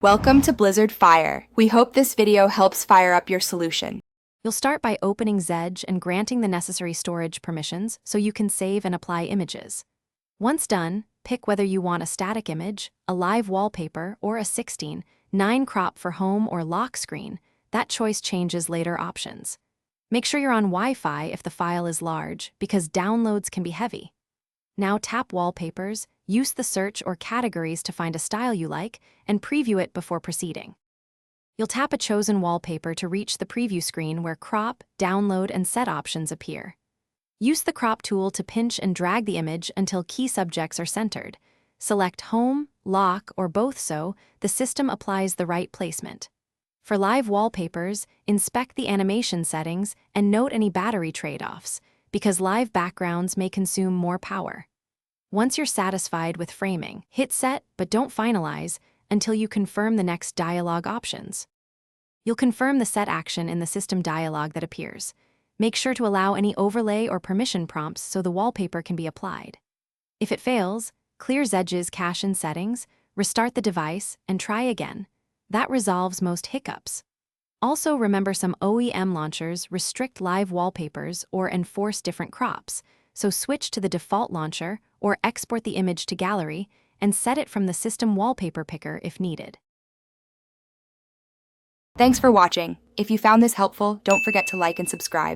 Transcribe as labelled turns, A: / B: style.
A: Welcome to Blizzard Fire. We hope this video helps fire up your solution.
B: You'll start by opening Zedge and granting the necessary storage permissions so you can save and apply images. Once done, pick whether you want a static image, a live wallpaper, or a 16:9 crop for home or lock screen. That choice changes later options. Make sure you're on Wi-Fi if the file is large, because downloads can be heavy. Now tap Wallpapers, use the search or categories to find a style you like, and preview it before proceeding. You'll tap a chosen wallpaper to reach the preview screen where crop, download, and set options appear. Use the crop tool to pinch and drag the image until key subjects are centered. Select Home, Lock, or both so the system applies the right placement. For live wallpapers, inspect the animation settings and note any battery trade-offs, because live backgrounds may consume more power. Once you're satisfied with framing, hit Set, but don't finalize until you confirm the next dialog options. You'll confirm the set action in the system dialog that appears. Make sure to allow any overlay or permission prompts so the wallpaper can be applied. If it fails, clear Zedge's cache and settings, restart the device, and try again. That resolves most hiccups. Also, remember some OEM launchers restrict live wallpapers or enforce different crops, so switch to the default launcher or export the image to gallery and set it from the system wallpaper picker if needed.
A: Thanks for watching. If you found this helpful, don't forget to like and subscribe.